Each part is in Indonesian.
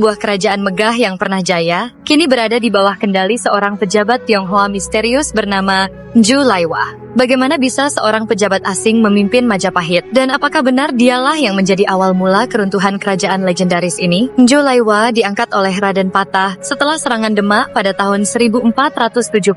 sebuah kerajaan megah yang pernah jaya, kini berada di bawah kendali seorang pejabat Tionghoa misterius bernama Zhou Laiwa. Bagaimana bisa seorang pejabat asing memimpin Majapahit? Dan apakah benar dialah yang menjadi awal mula keruntuhan kerajaan legendaris ini? Zhou Laiwa diangkat oleh Raden Patah setelah serangan Demak pada tahun 1478.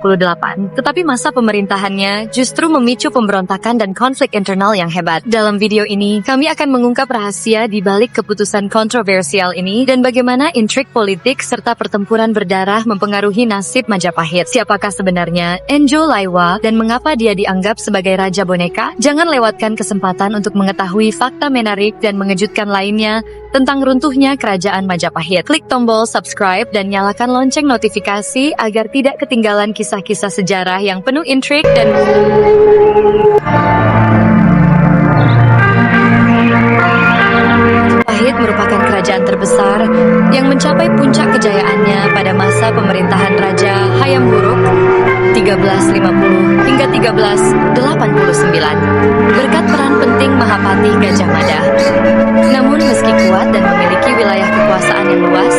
Tetapi masa pemerintahannya justru memicu pemberontakan dan konflik internal yang hebat. Dalam video ini, kami akan mengungkap rahasia di balik keputusan kontroversial ini dan bagaimana intrik politik serta pertempuran berdarah mempengaruhi nasib Majapahit. Siapakah sebenarnya Zhou Laiwa dan mengapa dia dianggap sebagai raja boneka? Jangan lewatkan kesempatan untuk mengetahui fakta menarik dan mengejutkan lainnya tentang runtuhnya kerajaan Majapahit. Klik tombol subscribe dan nyalakan lonceng notifikasi agar tidak ketinggalan kisah-kisah sejarah yang penuh intrik dan Majapahit merupakan kerajaan terbesar yang mencapai puncak kejayaannya pada masa pemerintahan Raja Hayam Wuruk 1350 hingga 1389 berkat peran penting Mahapatih Gajah Mada. Namun meski kuat dan memiliki wilayah kekuasaan yang luas,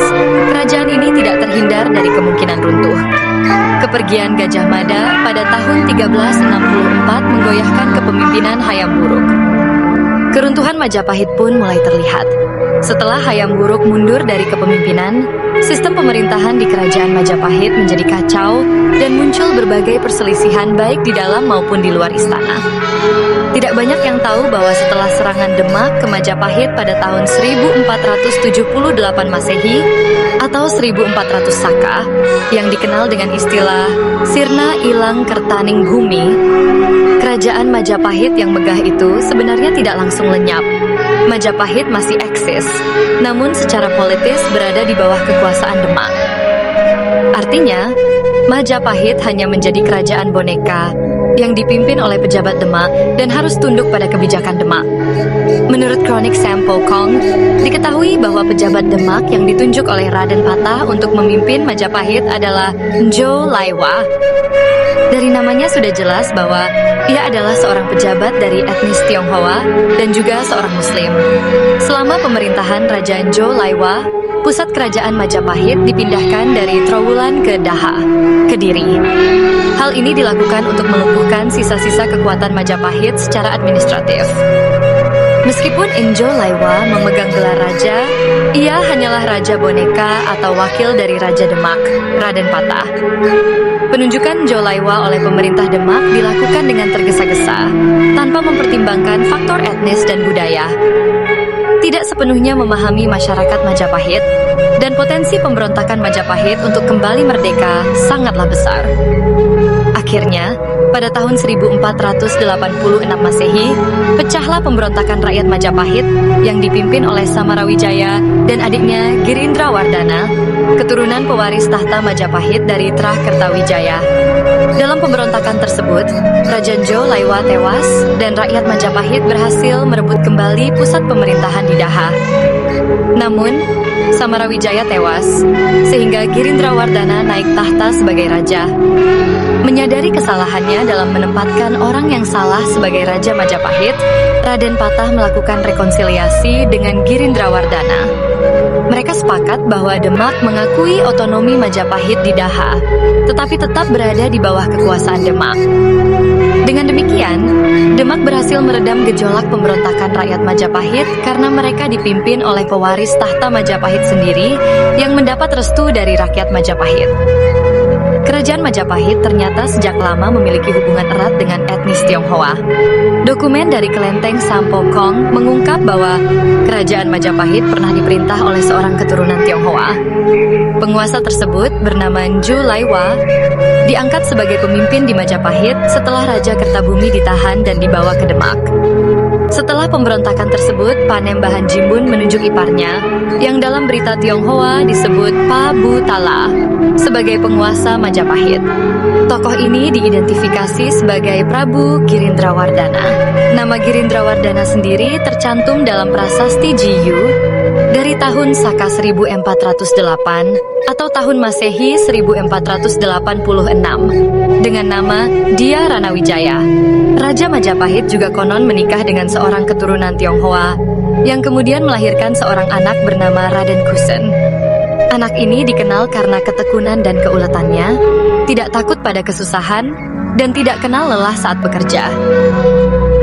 kerajaan ini tidak terhindar dari kemungkinan runtuh. Kepergian Gajah Mada pada tahun 1364 menggoyahkan kepemimpinan Hayam Wuruk. Keruntuhan Majapahit pun mulai terlihat. Setelah Hayam Wuruk mundur dari kepemimpinan, sistem pemerintahan di kerajaan Majapahit menjadi kacau dan muncul berbagai perselisihan baik di dalam maupun di luar istana. Tidak banyak yang tahu bahwa setelah serangan Demak ke Majapahit pada tahun 1478 Masehi atau 1400 Saka yang dikenal dengan istilah Sirna Ilang Kertaning Bumi, kerajaan Majapahit yang megah itu sebenarnya tidak langsung lenyap. Majapahit masih eksis, namun secara politis berada di bawah kekuasaan Demak. Artinya, Majapahit hanya menjadi kerajaan boneka yang dipimpin oleh pejabat Demak dan harus tunduk pada kebijakan Demak. Menurut kronik Sampo Kong, diketahui bahwa pejabat Demak yang ditunjuk oleh Raden Patah untuk memimpin Majapahit adalah Zhou Laiwa. Dari namanya sudah jelas bahwa ia adalah seorang pejabat dari etnis Tionghoa dan juga seorang Muslim. Selama pemerintahan Raja Zhou Laiwa, pusat kerajaan Majapahit dipindahkan dari Trowulan ke Daha, Kediri. Hal ini dilakukan untuk melumpuhkan sisa-sisa kekuatan Majapahit secara administratif. Meskipun Zhou Laiwa memegang gelar raja, ia hanyalah raja boneka atau wakil dari Raja Demak, Raden Patah. Penunjukan Zhou Laiwa oleh pemerintah Demak dilakukan dengan tergesa-gesa, tanpa mempertimbangkan faktor etnis dan budaya. Tidak sepenuhnya memahami masyarakat Majapahit, dan potensi pemberontakan Majapahit untuk kembali merdeka sangatlah besar. Akhirnya, pada tahun 1486 Masehi, pecahlah pemberontakan rakyat Majapahit yang dipimpin oleh Samarawijaya dan adiknya Girindrawardhana, keturunan pewaris tahta Majapahit dari Trah Kertawijaya. Dalam pemberontakan tersebut, Raja Zhou Laiwa tewas dan rakyat Majapahit berhasil merebut kembali pusat pemerintahan di Daha. Namun, Samarawijaya tewas, sehingga Girindrawardhana naik tahta sebagai raja. Menyadari kesalahannya dalam menempatkan orang yang salah sebagai Raja Majapahit, Raden Patah melakukan rekonsiliasi dengan Girindrawardhana. Mereka sepakat bahwa Demak mengakui otonomi Majapahit di Daha, tetapi tetap berada di bawah kekuasaan Demak. Dengan demikian, Demak berhasil meredam gejolak pemberontakan rakyat Majapahit karena mereka dipimpin oleh pewaris tahta Majapahit sendiri yang mendapat restu dari rakyat Majapahit. Kerajaan Majapahit ternyata sejak lama memiliki hubungan erat dengan etnis Tionghoa. Dokumen dari kelenteng Sampo Kong mengungkap bahwa kerajaan Majapahit pernah diperintah oleh seorang keturunan Tionghoa. Penguasa tersebut bernama Zhou Laiwa diangkat sebagai pemimpin di Majapahit setelah Raja Kertabumi ditahan dan dibawa ke Demak. Setelah pemberontakan tersebut, Panembahan Jimbun menunjuk iparnya, yang dalam berita Tionghoa disebut Pa Bu Tala, sebagai penguasa Majapahit. Tokoh ini diidentifikasi sebagai Prabu Girindrawardhana. Nama Girindrawardhana sendiri tercantum dalam prasasti Jiyu dari tahun Saka 1408 atau tahun Masehi 1486 dengan nama Dia Ranawijaya. Raja Majapahit juga konon menikah dengan seorang keturunan Tionghoa yang kemudian melahirkan seorang anak bernama Raden Kusen. Anak ini dikenal karena ketekunan dan keuletannya, tidak takut pada kesusahan, dan tidak kenal lelah saat bekerja.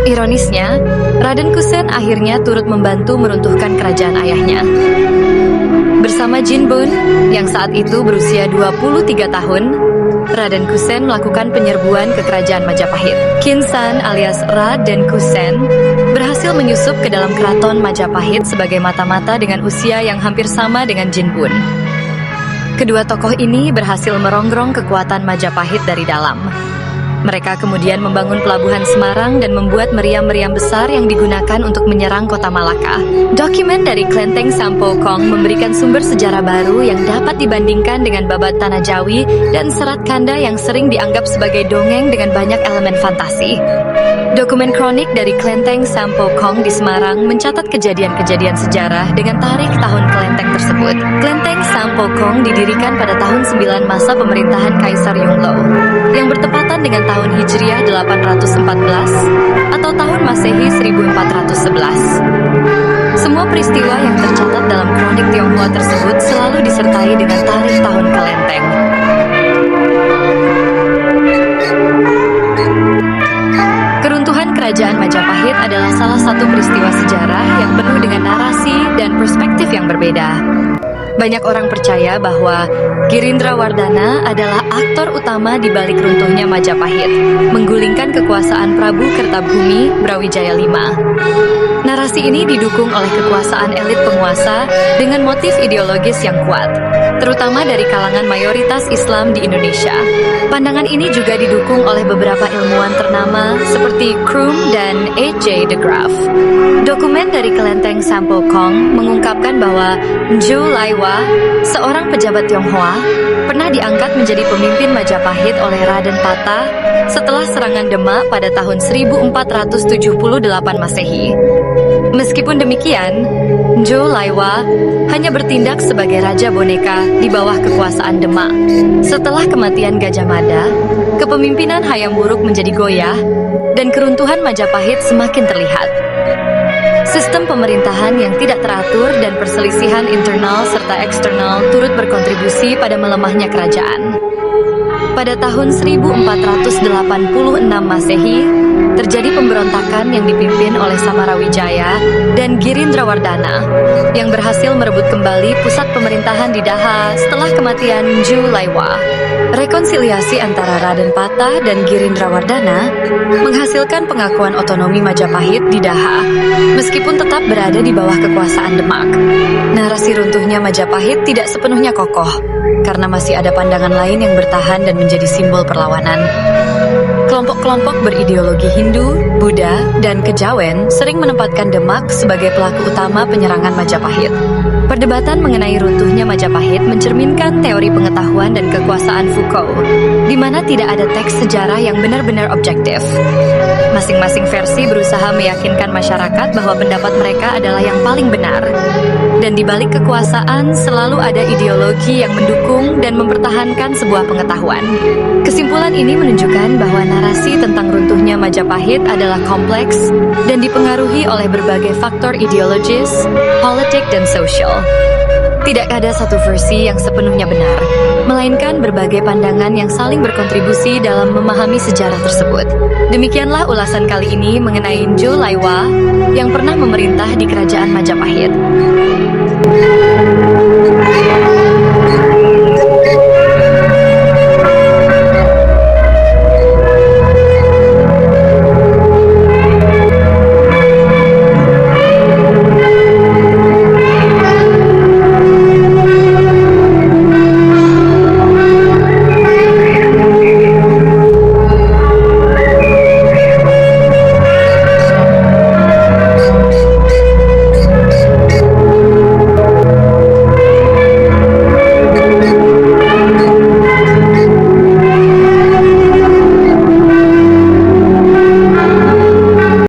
Ironisnya, Raden Kusen akhirnya turut membantu meruntuhkan kerajaan ayahnya. Bersama Jinbun, yang saat itu berusia 23 tahun, Raden Kusen melakukan penyerbuan ke kerajaan Majapahit. Kinsan alias Raden Kusen berhasil menyusup ke dalam keraton Majapahit sebagai mata-mata dengan usia yang hampir sama dengan Jinbun. Kedua tokoh ini berhasil merongrong kekuatan Majapahit dari dalam. Mereka kemudian membangun pelabuhan Semarang dan membuat meriam-meriam besar yang digunakan untuk menyerang kota Malaka. Dokumen dari Klenteng Sampokong memberikan sumber sejarah baru yang dapat dibandingkan dengan babat Tanah Jawi dan Serat Kanda yang sering dianggap sebagai dongeng dengan banyak elemen fantasi. Dokumen kronik dari Klenteng Sampokong di Semarang mencatat kejadian-kejadian sejarah dengan tarik tahun kelenteng tersebut. Klenteng Sampokong didirikan pada tahun 9 masa pemerintahan Kaisar Yongle, yang bertepatan dengan tahun Hijriah 814 atau tahun Masehi 1411. Semua peristiwa yang tercatat dalam kronik Tionghoa tersebut selalu disertai dengan tarik tahun kelenteng. Keruntuhan Kerajaan Majapahit adalah salah satu peristiwa sejarah yang penuh dengan narasi dan perspektif yang berbeda. Banyak orang percaya bahwa Girindrawardhana adalah aktor utama di balik runtuhnya Majapahit, menggulingkan kekuasaan Prabu Kertabumi Brawijaya V. Narasi ini didukung oleh kekuasaan elit penguasa dengan motif ideologis yang kuat, terutama dari kalangan mayoritas Islam di Indonesia. Pandangan ini juga didukung oleh beberapa ilmuwan ternama seperti Krum dan A.J. de Graaf. Dokumen dari Kelenteng Sampokong mengungkapkan bahwa Nju Laiwa, seorang pejabat Tionghoa, pernah diangkat menjadi pemimpin Majapahit oleh Raden Pata setelah serangan Demak pada tahun 1478 Masehi. Meskipun demikian, Nju Laiwa hanya bertindak sebagai raja boneka di bawah kekuasaan Demak. Setelah kematian Gajah Mada, kepemimpinan Hayam Wuruk menjadi goyah dan keruntuhan Majapahit semakin terlihat. Sistem pemerintahan yang tidak teratur dan perselisihan internal serta eksternal turut berkontribusi pada melemahnya kerajaan. Pada tahun 1486 Masehi, terjadi pemberontakan yang dipimpin oleh Samarawijaya dan Girindrawardhana yang berhasil merebut kembali pusat pemerintahan di Daha setelah kematian Nju Laiwa. Rekonsiliasi antara Raden Pata dan Girindrawardhana menghasilkan pengakuan otonomi Majapahit di Daha, meskipun tetap berada di bawah kekuasaan Demak. Narasi runtuhnya Majapahit tidak sepenuhnya kokoh, karena masih ada pandangan lain yang bertahan dan menjadi simbol perlawanan. Kelompok-kelompok berideologi Hindu, Buddha, dan Kejawen sering menempatkan Demak sebagai pelaku utama penyerangan Majapahit. Perdebatan mengenai runtuhnya Majapahit mencerminkan teori pengetahuan dan kekuasaan Foucault, di mana tidak ada teks sejarah yang benar-benar objektif. Masing-masing versi berusaha meyakinkan masyarakat bahwa pendapat mereka adalah yang paling benar. Dan di balik kekuasaan selalu ada ideologi yang mendukung dan mempertahankan sebuah pengetahuan. Kesimpulan ini menunjukkan bahwa narasi tentang runtuhnya Majapahit adalah kompleks dan dipengaruhi oleh berbagai faktor ideologis, politik, dan sosial. Tidak ada satu versi yang sepenuhnya benar, melainkan berbagai pandangan yang saling berkontribusi dalam memahami sejarah tersebut. Demikianlah ulasan kali ini mengenai Nju Laiwa yang pernah memerintah di Kerajaan Majapahit.